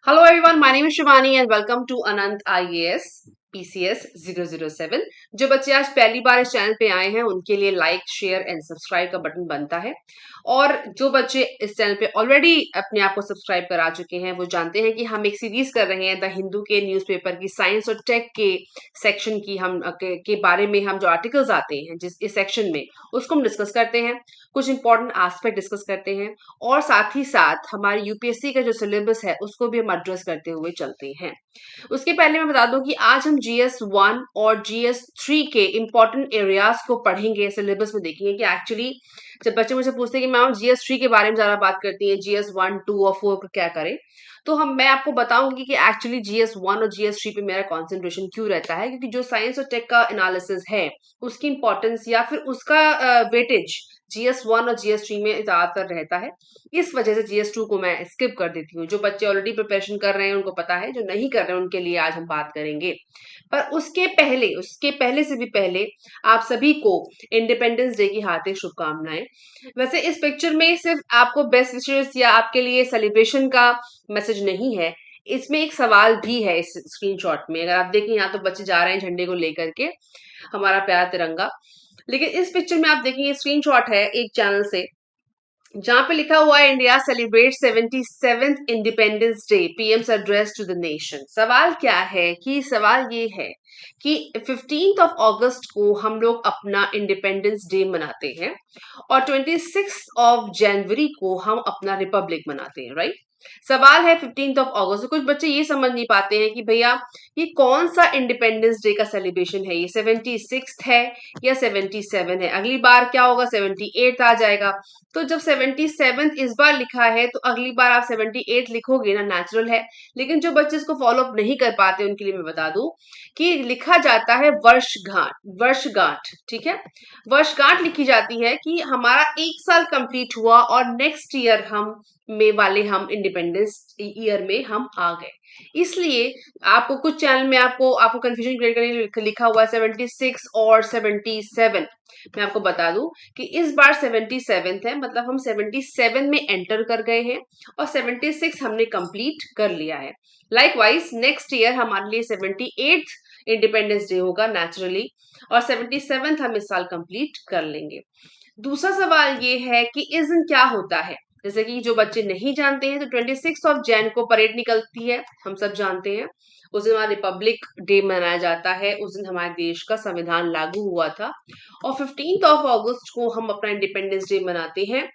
Hello everyone, my name is Shivani and welcome to Anant IAS PCS 007। जो बच्चे आज पहली बार इस चैनल पे आए हैं उनके लिए लाइक शेयर एंड सब्सक्राइब का बटन बनता है। और जो बच्चे इस चैनल पे ऑलरेडी अपने आप को सब्सक्राइब करा चुके हैं वो जानते हैं कि हम एक सीरीज कर रहे हैं द हिंदू के न्यूज़पेपर की साइंस और टेक के सेक्शन की के बारे में हम जो आर्टिकल्स आते हैं जिस इस सेक्शन में उसको हम डिस्कस करते हैं, कुछ इंपॉर्टेंट एस्पेक्ट डिस्कस करते हैं और साथ ही साथ हमारे यूपीएससी का जो सिलेबस है उसको भी हम एड्रेस करते हुए चलते हैं। उसके पहले मैं बता दूं कि आज हम GS1 और GS3 के इंपॉर्टेंट एरियाज को पढ़ेंगे, सिलेबस में देखेंगे कि एक्चुअली जब बच्चे मुझे पूछते हैं कि मैम GS3 के बारे में ज्यादा बात करती है, GS1 2 और 4 को क्या करें, तो मैं आपको बताऊंगी कि एक्चुअली GS1 और GS3 पे मेरा कंसंट्रेशन क्यों रहता है, क्योंकि जो साइंस और टेक का एनालिसिस है उसकी इंपॉर्टेंस या फिर उसका वेटेज GS1 और GS3 में ज्यादातर रहता है। इस वजह से GS2 को मैं स्किप कर देती हूँ। जो बच्चे ऑलरेडी प्रिपरेशन कर रहे हैं उनको पता है, जो नहीं कर रहे हैं उनके लिए आज हम बात करेंगे। पर उसके पहले से भी पहले आप सभी को इंडिपेंडेंस डे की हार्दिक शुभकामनाएं। वैसे इस पिक्चर में सिर्फ आपको बेस्ट विशेस या आपके लिए सेलिब्रेशन का मैसेज नहीं है, इसमें एक सवाल भी है इस स्क्रीनशॉट में। अगर आप देखें यहाँ तो बच्चे जा रहे हैं झंडे को लेकर के, हमारा प्यारा तिरंगा। लेकिन इस पिक्चर में आप देखेंगे स्क्रीनशॉट है एक चैनल से जहां पे लिखा हुआ है India celebrate 77th independence day, PM's address to the nation. सवाल क्या है कि सवाल ये है कि 15 अगस्त को हम लोग अपना इंडिपेंडेंस डे मनाते हैं और 26 जनवरी को हम अपना रिपब्लिक मनाते हैं, राइट। सवाल है 15 अगस्त। तो कुछ बच्चे ये समझ नहीं पाते हैं कि भैया ये कौन सा इंडिपेंडेंस डे का सेलिब्रेशन है, ये 76 है या 77 है, अगली बार क्या होगा 78 आ जाएगा। तो जब 77 इस बार लिखा है तो अगली बार आप 78 लिखोगे ना, नेचुरल है। लेकिन जो बच्चे इसको फॉलो अप नहीं कर पाते उनके लिए मैं बता दूं कि लिखा जाता है वर्षगांठ, ठीक है। वर्षगांठ लिखी जाती है कि हमारा एक साल कंप्लीट हुआ और नेक्स्ट ईयर हम इंडिपेंडेंस ईयर में हम आ गए। इसलिए आपको कुछ चैनल में आपको आपको कंफ्यूजन क्रिएट करने के लिए लिखा हुआ है 76 और 77। मैं आपको बता दूं कि इस बार 77 है, मतलब हम 77 में एंटर कर गए हैं और 76 हमने कंप्लीट कर लिया है। लाइकवाइज नेक्स्ट ईयर हमारे लिए 78th इंडिपेंडेंस डे होगा नेचुरली, और 77 हम इस साल कंप्लीट कर लेंगे। दूसरा सवाल ये है कि इस दिन क्या होता है। जैसे कि जो बच्चे नहीं जानते हैं तो 26 जनवरी को परेड निकलती है, हम सब जानते हैं। उस दिन हमारा रिपब्लिक डे मनाया जाता है, उस दिन हमारे देश का संविधान लागू हुआ था। और 15 अगस्त को हम अपना इंडिपेंडेंस डे मनाते हैं,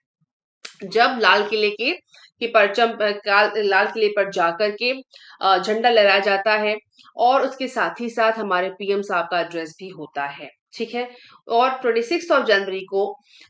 जब लाल किले के परचम लाल किले पर जाकर के झंडा लहराया जाता है और उसके साथ ही साथ हमारे पीएम साहब का एड्रेस भी होता है, ठीक है। और 26 जनवरी को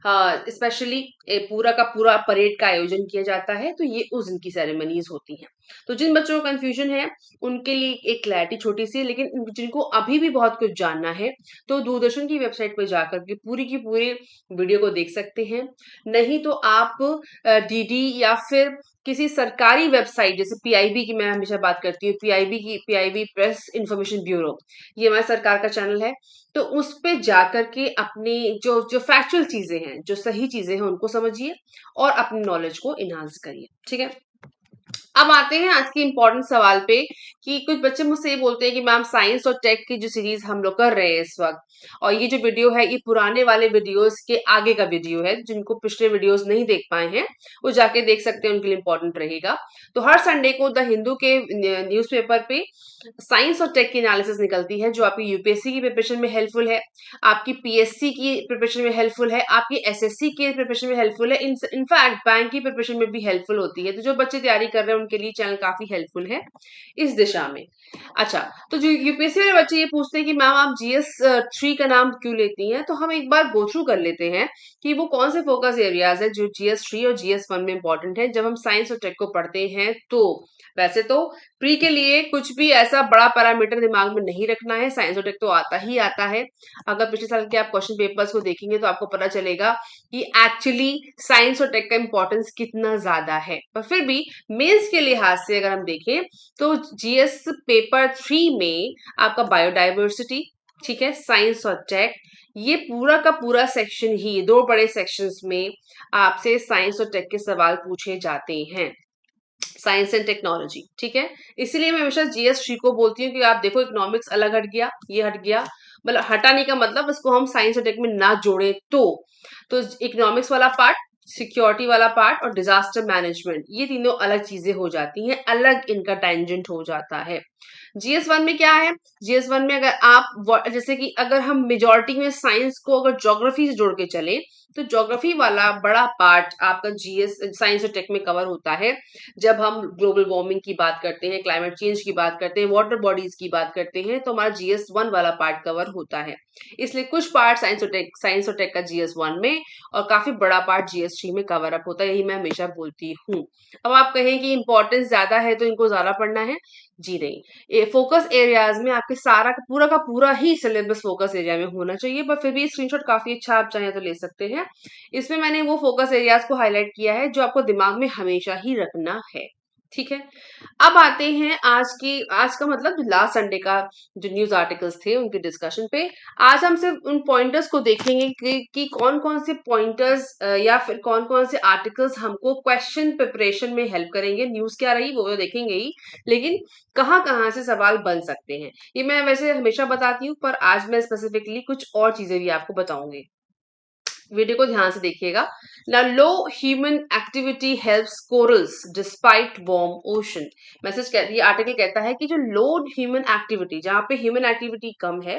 स्पेशली पूरा का पूरा परेड का आयोजन किया जाता है, तो ये उस दिन की सेरेमनीज होती हैं। तो जिन बच्चों को कंफ्यूजन है उनके लिए एक क्लैरिटी छोटी सी है, लेकिन जिनको अभी भी बहुत कुछ जानना है तो दूरदर्शन की वेबसाइट पर जाकर के पूरी की पूरी वीडियो को देख सकते हैं। नहीं तो आप डीडी या फिर किसी सरकारी वेबसाइट जैसे पीआईबी की मैं हमेशा बात करती हूँ, पीआईबी प्रेस इंफॉर्मेशन ब्यूरो, ये हमारे सरकार का चैनल है। तो उस पे जाकर के अपनी जो जो फैक्चुअल चीजें हैं, जो सही चीजें हैं उनको समझिए और अपनी नॉलेज को इनहांस करिए, ठीक है। अब आते हैं आज के इम्पोर्टेंट सवाल पे कि कुछ बच्चे मुझसे ये बोलते हैं कि मैम साइंस और टेक की जो सीरीज हम लोग कर रहे हैं इस वक्त, और ये जो वीडियो है ये पुराने वाले वीडियोस के आगे का वीडियो है, जिनको पिछले वीडियोस नहीं देख पाए हैं वो जाके देख सकते हैं, उनके लिए इम्पोर्टेंट रहेगा। तो हर संडे को द हिंदू के न्यूज़पेपर पे साइंस और टेक की एनालिसिस निकलती है, जो आपकी यूपीएससी की प्रिपरेशन में हेल्पफुल है, आपकी पीएससी की प्रिपरेशन में हेल्पफुल है, आपकी एसएससी के प्रिपरेशन में हेल्पफुल है, इनफैक्ट बैंक की प्रिपरेशन में भी हेल्पफुल होती है। तो जो बच्चे तैयारी कर रहे हैं उनके लिए चैनल काफी हेल्पफुल है इस दिशा में। अच्छा, तो जो यूपीएससी वाले बच्चे ये पूछते हैं कि मैम आप GS3 का नाम क्यों लेती हैं, तो हम एक बार गो थ्रू कर लेते हैं कि वो कौन से फोकस एरियाज है जो GS3 और GS1 में इंपॉर्टेंट है जब हम साइंस और टेक को पढ़ते हैं। तो वैसे तो प्री के लिए कुछ भी ऐसा बड़ा पैरामीटर दिमाग में नहीं रखना है, साइंस और टेक तो आता ही आता है। अगर पिछले साल के आप क्वेश्चन पेपर्स को देखेंगे तो आपको पता चलेगा कि एक्चुअली साइंस और टेक का इंपॉर्टेंस कितना ज्यादा है। पर फिर भी मेंस के लिहाज से अगर हम देखें तो GS पेपर 3 में आपका बायोडाइवर्सिटी, ठीक है, साइंस और टेक, ये पूरा का पूरा सेक्शन ही दो बड़े सेक्शंस में आपसे साइंस और टेक के सवाल पूछे जाते हैं। साइंस एंड टेक्नोलॉजी, ठीक है। इसीलिए मैं हमेशा जीएस सी को बोलती हूँ कि आप देखो इकोनॉमिक्स अलग हट गया, ये हट गया, मतलब हटाने का मतलब इसको हम साइंस और टेक में ना जोड़े तो इकोनॉमिक्स वाला पार्ट, सिक्योरिटी वाला पार्ट और डिजास्टर मैनेजमेंट, ये तीनों अलग चीजें हो जाती हैं, अलग इनका टेंजेंट हो जाता है। जीएस 1 में क्या है? जीएस 1 में अगर आप जैसे कि अगर हम मेजोरिटी में साइंस को अगर ज्योग्राफी से जोड़ के चले तो ज्योग्राफी वाला बड़ा पार्ट आपका जीएस साइंस और टेक में कवर होता है। जब हम ग्लोबल वार्मिंग की बात करते हैं, क्लाइमेट चेंज की बात करते हैं, वाटर बॉडीज की बात करते हैं, तो हमारा जीएस 1 वाला पार्ट कवर होता है। इसलिए कुछ पार्ट साइंस और टेक का जीएस 1 में और काफी बड़ा पार्ट जीएस 3 में कवर अप होता है, यही मैं हमेशा बोलती हूँ। अब आप कहें कि इंपॉर्टेंस ज्यादा है तो इनको ज्यादा पढ़ना है, जी नहीं। फोकस एरियाज में आपके सारा का पूरा ही सिलेबस फोकस एरिया में होना चाहिए, पर फिर भी स्क्रीनशॉट काफी अच्छा आप चाहें तो ले सकते हैं। इसमें मैंने वो फोकस एरियाज को हाईलाइट किया है जो आपको दिमाग में हमेशा ही रखना है, ठीक है। अब आते हैं आज का मतलब लास्ट संडे का जो न्यूज आर्टिकल्स थे उनके डिस्कशन पे। आज हम सिर्फ उन पॉइंटर्स को देखेंगे कि कौन कौन से पॉइंटर्स या फिर कौन कौन से आर्टिकल्स हमको क्वेश्चन प्रिपरेशन में हेल्प करेंगे। न्यूज क्या रही वो तो देखेंगे ही, लेकिन कहाँ कहाँ से सवाल बन सकते हैं ये मैं वैसे हमेशा बताती हूँ, पर आज मैं स्पेसिफिकली कुछ और चीजें भी आपको बताऊंगी। वीडियो को ध्यान से देखिएगा ना। Low human activity helps corals despite warm ocean. Message कहती है, आर्टिकल कहता है कि जो लो ह्यूमन एक्टिविटी, जहां पे ह्यूमन एक्टिविटी कम है,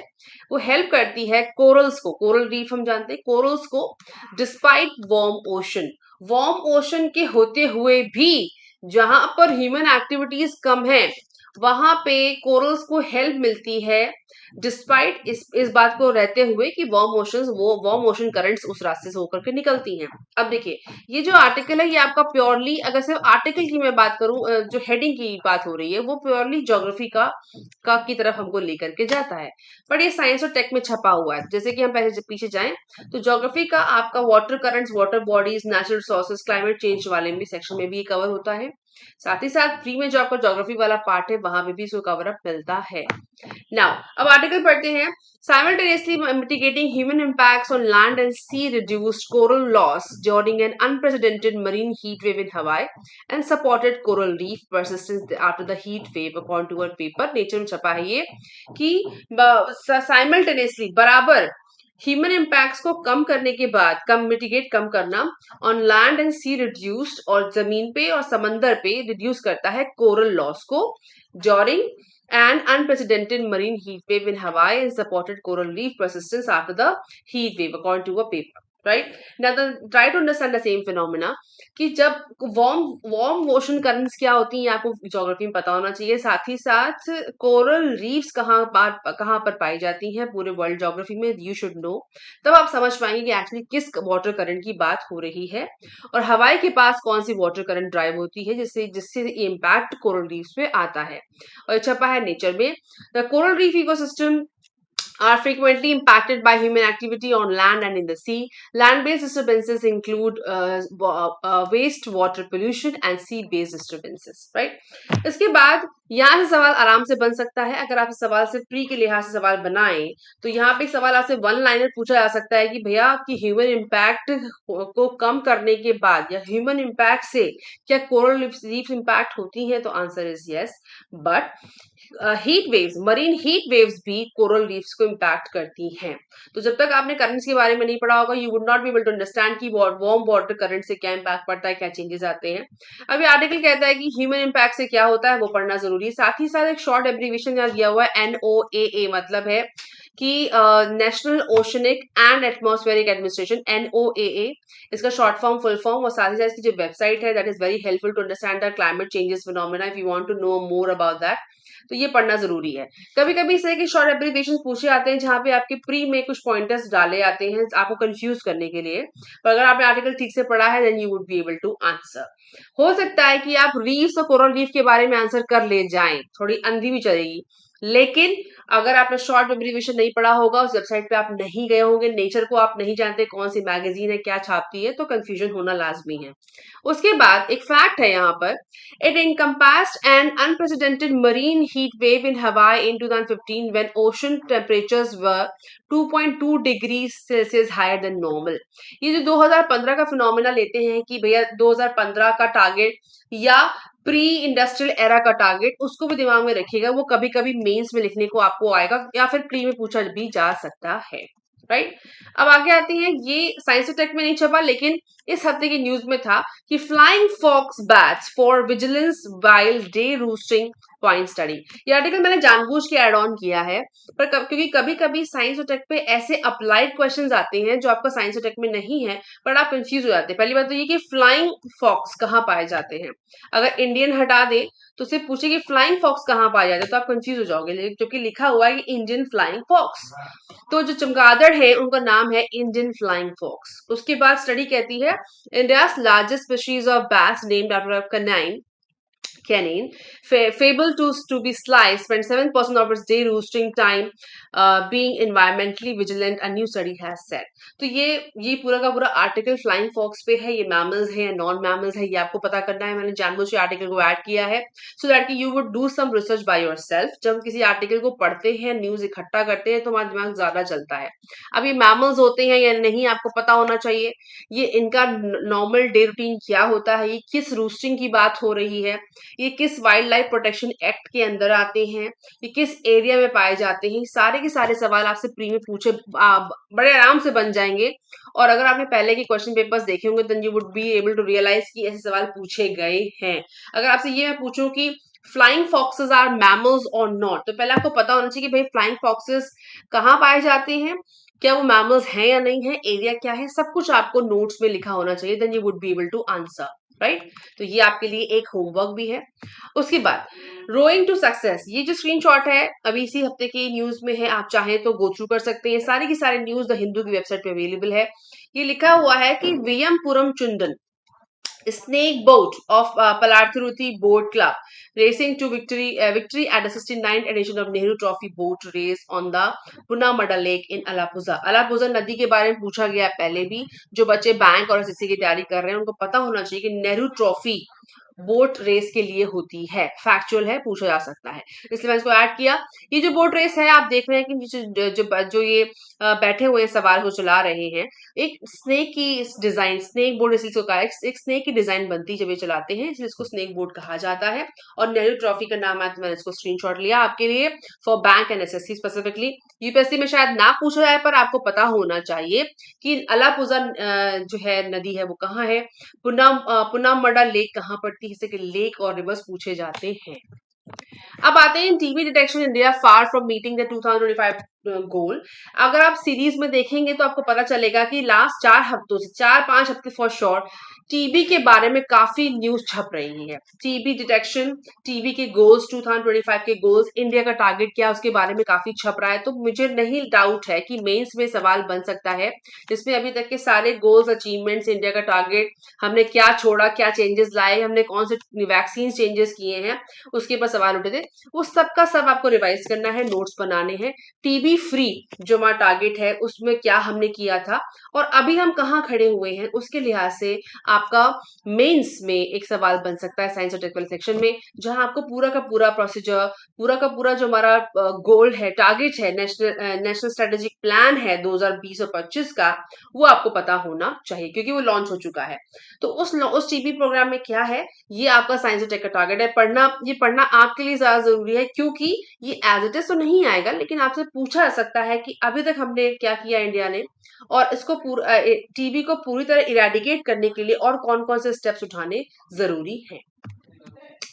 वो हेल्प करती है कोरल्स को, कोरल रीफ हम जानते हैं, कोरल्स को डिस्पाइट वार्म ओशन के होते हुए भी जहां पर ह्यूमन एक्टिविटीज कम है वहां पे कोरल्स को हेल्प मिलती है, डिस्पाइट इस बात को रहते हुए कि वार्म ओशन करंट्स उस रास्ते से होकर के निकलती हैं। अब देखिए ये जो आर्टिकल है ये आपका प्योरली, अगर सिर्फ आर्टिकल की मैं बात करूं, जो हेडिंग की बात हो रही है वो प्योरली ज्योग्राफी का की तरफ हमको लेकर के जाता है, पर ये साइंस और टेक में छपा हुआ है। जैसे कि हम पहले पीछे जाएं तो ज्योग्राफी का आपका water currents, water bodies, natural resources, climate change वाले में सेक्शन में भी कवर होता है। साथ ही साथ फ्री में जो आपका ज्योग्राफी वाला पार्ट है वहां पे भी इसको कवर अप मिलता है। नाउ अब आर्टिकल पढ़ते हैं। Simultaneously mitigating human impacts on land and sea reduced coral loss during an unprecedented marine heat wave in Hawaii and supported coral reef persistence after the heat wave, according to a paper Nature में छपा है ये कि simultaneously बराबर human impacts को कम करने के बाद कम करना on land and sea reduced, और जमीन पे और समंदर पे रिड्यूस करता है कोरल लॉस को during an unprecedented marine heat wave in Hawaii and supported coral reef persistence after the heat wave, according to a paper. Right? Now, try to understand the same phenomena कि जब warm ocean currents क्या होती हैं आपको geography में पता होना चाहिए। साथ ही साथ कोरल रीफ्स कहाँ पर पाई जाती हैं पूरे वर्ल्ड ज्योग्राफी में, यू शुड नो। तब आप समझ पाएंगे कि एक्चुअली किस वाटर करंट की बात हो रही है और हवाई के पास कौन सी वाटर करंट ड्राइव होती है जिससे जिससे इम्पैक्ट कोरल रीफ्स पे आता है। और छपा है नेचर में। The coral reef ecosystem are frequently impacted by human activity on land and in the sea. Land-based disturbances include waste water pollution and sea-based disturbances. Right? इसके बाद यहाँ से सवाल आराम से बन सकता है। अगर आप सवाल से प्री के लिहाज से सवाल बनाएं तो यहाँ पे सवाल आपसे वन लाइनर पूछा जा सकता है कि भैया कि ह्यूमन इम्पैक्ट को कम करने के बाद या ह्यूमन इम्पैक्ट से क्या कोरल रीफ इम्पैक्ट होती है, तो answer is yes. But heat waves, marine heat waves भी कोरल रीफ्स को इम्पैक्ट करती हैं। तो जब तक आपने करंट्स के बारे में नहीं पढ़ा होगा you would not be able to understand कि वार्म वाटर करंट से क्या इम्पैक्ट पड़ता है, क्या चेंजेस आते हैं। अभी आर्टिकल कहता है कि ह्यूमन इम्पैक्ट से क्या होता है वो पढ़ना जरूरी है। साथ ही साथ एक शॉर्ट एब्रीविएशन यहाँ दिया हुआ है NOAA, मतलब है कि national oceanic and atmospheric administration, NOAA इसका शॉर्ट फॉर्म, फुल फॉर्म, और साथ ही साथ इसकी जो वेबसाइट है that is very helpful to understand the climate changes phenomena if you want to know more about that, तो ये पढ़ना जरूरी है। कभी कभी इस तरह के शॉर्ट एब्रीविएशन पूछे आते हैं जहां पे आपके प्री में कुछ पॉइंटर्स डाले आते हैं आपको कंफ्यूज करने के लिए, पर अगर आपने आर्टिकल ठीक से पढ़ा है then you would be able to answer. हो सकता है कि आप रीफ्स और कोरल रीफ के बारे में आंसर कर ले जाएं, थोड़ी अंधी भी चलेगी, लेकिन अगर आपने शॉर्ट एब्रीविएशन नहीं पढ़ा होगा, उस वेबसाइट पे आप नहीं गए होंगे, नेचर को आप नहीं जानते कौन सी मैगजीन है क्या छापती है, तो कंफ्यूजन होना लाजमी है। उसके बाद एक फैक्ट है यहाँ पर, it encompassed an unprecedented marine heat wave in Hawaii in 2015 when ocean temperatures were 2.2 degrees Celsius higher than normal। ये जो 2015 का फिनोमेना लेते हैं कि भैया 2015 का टारगेट या प्री इंडस्ट्रियल एरा का टारगेट, उसको भी दिमाग में रखिएगा, वो कभी कभी मेंस में लिखने को आपको आएगा या फिर प्री में पूछा भी जा सकता है, राइट। अब आगे आते हैं, ये साइंस टेक में नहीं छपा लेकिन इस हफ्ते की न्यूज में था कि flying fox bats for vigilance while day roosting point study. ये आर्टिकल मैंने जानबूझ के ऐड ऑन किया है, पर क्योंकि कभी कभी साइंस और टेक पे ऐसे अप्लाइड क्वेश्चंस आते हैं जो आपका साइंस और टेक में नहीं है, पर आप कंफ्यूज हो जाते हैं। पहली बात तो ये कि फ्लाइंग फॉक्स कहाँ पाए जाते हैं, अगर इंडियन हटा दे तो सिर्फ पूछे कि फ्लाइंग फॉक्स कहाँ पाए जाते हैं तो आप कंफ्यूज हो जाओगे, जो कि लिखा हुआ है कि इंडियन फ्लाइंग फॉक्स। तो जो चमगादड़ है उनका नाम है इंडियन फ्लाइंग फॉक्स। उसके बाद स्टडी कहती है India largest species of bats named after canine canine, fable to be sliced, spend 7% of its day roosting time being environmentally vigilant, a new study has said। तो ये पूरा का पूरा article flying fox पे है, ये मैमल्स है या नॉन मैमल्स है ये आपको पता करना है। मैंने जानबूझ के आर्टिकल को ऐड किया है सो दैट कि you would do some research by yourself. जब हम किसी आर्टिकल को पढ़ते हैं, न्यूज इकट्ठा करते हैं तो हमारा दिमाग ज्यादा चलता है। अब ये मैमल्स होते हैं या नहीं आपको पता होना चाहिए, ये इनका नॉर्मल डे रूटीन क्या होता है, ये किस रूस्टिंग की बात हो रही है, ये किस वाइल्ड लाइफ प्रोटेक्शन एक्ट के अंदर आते हैं, ये किस एरिया में पाए जाते हैं, सारे के सारे सवाल आपसे प्री में पूछे बड़े आराम से बन जाएंगे। और अगर आपने पहले के क्वेश्चन पेपर्स देखे होंगे then you would be able to realise कि ऐसे सवाल पूछे गए हैं। अगर आपसे ये मैं पूछूं कि फ्लाइंग फॉक्सेस आर मैमल्स और नॉट, तो पहले आपको पता होना चाहिए कि भाई फ्लाइंग फॉक्सेस कहाँ पाए जाते हैं, क्या वो मैमल्स हैं या नहीं है, एरिया क्या है, सब कुछ आपको नोट्स में लिखा होना चाहिए, then you would be able to answer, right. तो ये आपके लिए एक होमवर्क भी है। उसके बाद रोइंग टू सक्सेस, ये जो स्क्रीनशॉट है अभी इसी हफ्ते की न्यूज में है, आप चाहें तो गो थ्रू कर सकते हैं, सारी की सारी न्यूज द हिंदू की वेबसाइट पे अवेलेबल है। ये लिखा हुआ है कि वियमपुरम चुंदन snake boat of Palarthiruthi Boat Club racing to victory at the 69th edition of Nehru Trophy boat race on the Punamada Lake in Alappuzha। Alappuzha नदी के बारे में पूछा गया पहले भी, जो बच्चे बैंक और एसएससी की तैयारी कर रहे हैं उनको पता होना चाहिए कि नेहरू ट्रॉफी बोट रेस के लिए होती है, फैक्चुअल है, पूछा जा सकता है, इसलिए मैंने इसको ऐड किया। ये जो बोट रेस है आप देख रहे हैं कि जो ये बैठे हुए सवार को चला रहे हैं, एक स्नेक की डिजाइन, स्नेक बोर्ड इसलिए कहा है, एक स्नेक की डिजाइन बनती है जब ये चलाते हैं, इसलिए इसको स्नेक बोर्ड कहा जाता है। और नेहरू ट्रॉफी का नाम है तो मैंने इसको स्क्रीनशॉट लिया आपके लिए for bank and SSC specifically. UPSC में शायद ना पूछा जाए पर आपको पता होना चाहिए कि अलापुजा जो है नदी है वो कहाँ है, पुनामड़ा लेक कहाँ पड़ती है, जैसे कि लेक और रिवर्स पूछे जाते हैं। अब आते हैं TB detection India far from meeting the 2025 गोल। अगर आप सीरीज में देखेंगे तो आपको पता चलेगा कि लास्ट 4 हफ्तों से 4-5 हफ्ते फॉर श्योर टीबी के बारे में काफी न्यूज छप रही है। टीबी डिटेक्शन, टीबी के गोल्स, 2025 के गोल्स, इंडिया का टारगेट क्या उसके बारे में काफी छप रहा है। तो मुझे नहीं डाउट है कि मेंस में सवाल बन सकता है जिसमें अभी तक के सारे गोल्स, अचीवमेंट्स, इंडिया का टारगेट, हमने क्या छोड़ा, क्या चेंजेस लाए, हमने कौन से वैक्सीन चेंजेस किए हैं, उसके ऊपर सवाल उठे थे, वो सब का सब आपको रिवाइज करना है, नोट्स बनाने हैं। टीबी फ्री जो हमारा टारगेट है उसमें क्या हमने किया था और अभी हम कहाँ खड़े हुए हैं, उसके लिहाज से आपका मेंस में एक सवाल बन सकता है साइंस और टेक्निकल सेक्शन में, जहां आपको पूरा का पूरा प्रोसीजर, पूरा का पूरा जो हमारा गोल है, टारगेट है, नेशनल स्ट्रेटेजिक प्लान है 2020 और 25 का, वो आपको पता होना चाहिए क्योंकि वो लॉन्च हो चुका है। तो उस टीबी प्रोग्राम में क्या है, ये आपका साइंस और टेक का टारगेट है। ये पढ़ना आपके लिए ज्यादा जरूरी है क्योंकि ये एज इट इज तो नहीं आएगा लेकिन आपसे पूछा जा सकता है कि अभी तक हमने क्या किया इंडिया ने, और इसको टीबी को पूरी तरह इरेडिकेट करने के लिए और कौन कौन से स्टेप्स उठाने जरूरी हैं।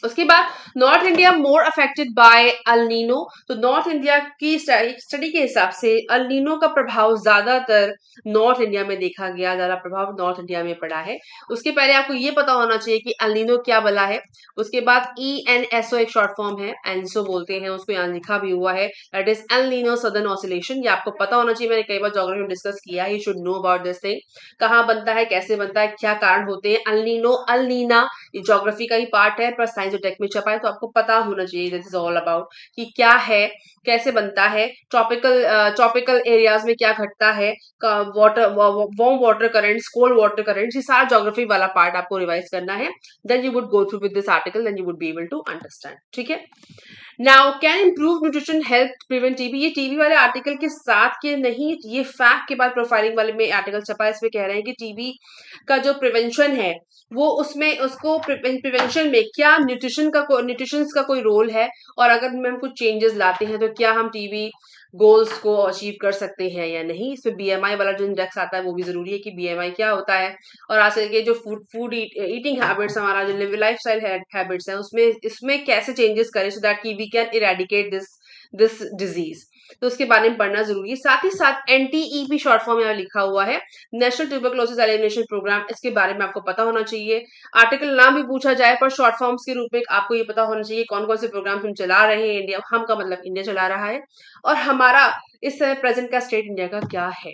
उसके बाद north India more affected by El Nino. तो नॉर्थ इंडिया की स्टडी के हिसाब से अल नीनो का प्रभाव ज्यादातर नॉर्थ इंडिया में देखा गया, ज्यादा प्रभाव नॉर्थ इंडिया में पड़ा है। उसके पहले आपको ये पता होना चाहिए कि अल नीनो क्या बला है। उसके बाद ENSO एक शॉर्ट फॉर्म है, एनसो बोलते हैं उसको, यहाँ लिखा भी हुआ है, that is El Nino southern oscillation. ये आपको पता होना चाहिए, मैंने कई बार ज्योग्राफी में डिस्कस किया है, you should know about this thing, कहाँ बनता है, कैसे बनता है, क्या कारण होते हैं। अल नीनो, अल नीना, ये ज्योग्राफी का ही पार्ट है पर साइंस और टेक में छपा है तो आपको पता होना चाहिए दिस इज ऑल अबाउट कि क्या है, कैसे बनता है, ट्रॉपिकल एरियाज में क्या घटता है, water, warm water currents, cold water currents, ये सारा ज्योग्राफी वाला पार्ट आपको रिवाइज करना है। Then you would go through with this article, then you would be able to understand, ठीक है। Now can improve nutrition help prevent TB, ये TB वाले आर्टिकल के साथ के नहीं, ये फैक्ट के बाद प्रोफाइलिंग वाले में आर्टिकल छपा है, इसमें कह रहे हैं कि टीबी का जो प्रिवेंशन है वो उसमें उसको प्रिवेंशन में क्या न्यूट्रिशन का कोई रोल है, और अगर हम कुछ चेंजेस लाते हैं तो क्या हम टीबी गोल्स को अचीव कर सकते हैं या नहीं। इसमें बीएमआई वाला जो इंडेक्स आता है वो भी जरूरी है कि बीएमआई क्या होता है, और आज के जो फूड ईटिंग हैबिट्स, हमारा जो लाइफ स्टाइल हैबिट्स है उसमें इसमें कैसे चेंजेस करें सो दैट की we can eradicate this disease. तो उसके बारे में पढ़ना जरूरी है। साथ ही साथ एनटीईपी शॉर्ट फॉर्म यहाँ लिखा हुआ है, नेशनल ट्यूबरक्लोसिस एलिमिनेशन प्रोग्राम, इसके बारे में आपको पता होना चाहिए। आर्टिकल नाम भी पूछा जाए पर शॉर्ट फॉर्म्स के रूप में आपको ये पता होना चाहिए कौन कौन से प्रोग्राम हम चला रहे हैं। इंडिया, हम का मतलब इंडिया चला रहा है, और हमारा इस समय प्रेजेंट का स्टेट इंडिया का क्या है।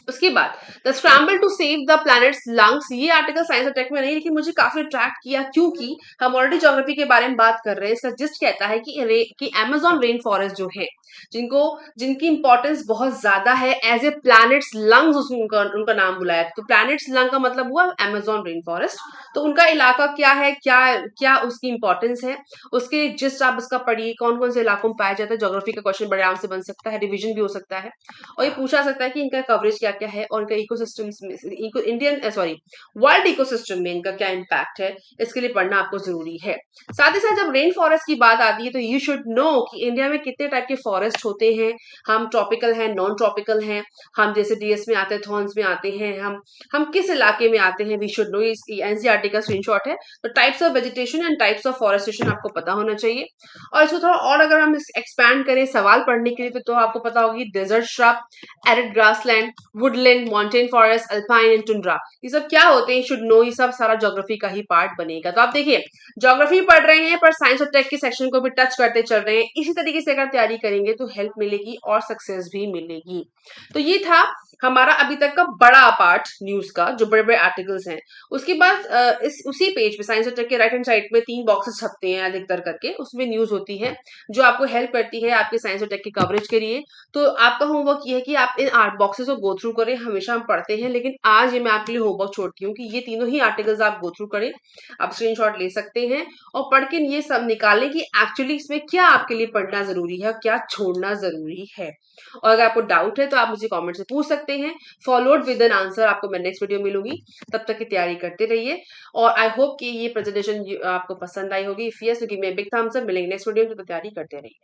उसके बाद the scramble to save the planet's lungs, ये आर्टिकल साइंस और टेक में नहीं, लेकिन मुझे काफी अट्रैक्ट किया क्योंकि हम ऑलरेडी ज्योग्राफी के बारे में बात कर रहे हैं। इसका जिस्ट कहता है कि अमेजोन रेन फॉरेस्ट जो है, जिनको जिनकी इंपॉर्टेंस बहुत ज्यादा है, एज ए प्लैनेट्स लंग्स उनका नाम बुलाया। तो प्लैनेट्स लंग का मतलब हुआ अमेजोन रेन फॉरेस्ट। तो उनका इलाका क्या है, क्या क्या उसकी इंपॉर्टेंस है, उसके जिस्ट आप उसका पढ़िए, कौन कौन से इलाकों में पाया जाता है। ज्योग्राफी का क्वेश्चन बड़े आराम से बन सकता है, रिविजन भी हो सकता है, और ये पूछा सकता है कि इनका कवरेज क्या क्या है, और इनका इकोसिस्टम्स में इंडियन सॉरी वर्ल्ड इकोसिस्टम में इनका क्या इम्पैक्ट है, इसके लिए पढ़ना आपको जरूरी है। साथ ही साथ जब रेन फॉरेस्ट की बात आती है तो यू शुड नो कि इंडिया में कितने टाइप के फॉरेस्ट होते हैं। हम ट्रॉपिकल हैं, नॉन ट्रॉपिकल हैं, हम जैसे डीएस में आते हैं, थॉर्न्स में आते हैं, हम किस इलाके में आते हैं, वी शुड नो। इस एनसीईआरटी का स्क्रीनशॉट है। तो types of vegetation and types of forestation आपको पता होना चाहिए। और इसको थोड़ा और अगर हम एक्सपैंड करें सवाल पढ़ने के लिए तो आपको पता होगी desert shrub, arid grassland, woodland, mountain forest, alpine and tundra, ये सब क्या होते हैं, शुड नो। ये सब सारा ज्योग्राफी का ही पार्ट बनेगा। तो आप देखिए, ज्योग्राफी पढ़ रहे हैं पर साइंस और टेक के सेक्शन को भी टच करते चल रहे हैं। इसी तरीके से अगर तैयारी करेंगे तो हेल्प मिलेगी और सक्सेस भी मिलेगी। तो ये था हमारा अभी तक का बड़ा पार्ट न्यूज का, जो बड़े बड़े आर्टिकल्स हैं। उसके बाद इस उसी पेज पे साइंस और टेक के राइट हैंड साइड में 3 बॉक्सेस छपते हैं अधिकतर करके, उसमें न्यूज होती है जो आपको हेल्प करती है आपके साइंस और टेक के कवरेज के लिए। तो आपका होमवर्क ये है कि आप इन 8 बॉक्सेस को गो थ्रू करें। हमेशा हम पढ़ते हैं, लेकिन आज ये मैं आपके लिए होमवर्क छोड़ती हूँ कि ये तीनों ही आर्टिकल्स आप गो थ्रू करें। आप स्क्रीनशॉट ले सकते हैं और पढ़ के ये सब निकालें कि एक्चुअली इसमें क्या आपके लिए पढ़ना जरूरी है और क्या छोड़ना जरूरी है। और अगर आपको डाउट है तो आप मुझे कमेंट से पूछ सकते हैं, फॉलोड विद एन आंसर आपको मैं नेक्स्ट वीडियो मिलूंगी। तब तक की तैयारी करते रहिए, और आई होप कि ये प्रेजेंटेशन आपको पसंद आई होगी। इफ यस तो give me a big thumbs up. मिलेंगे नेक्स्ट वीडियो में, तो तैयारी करते रहिए।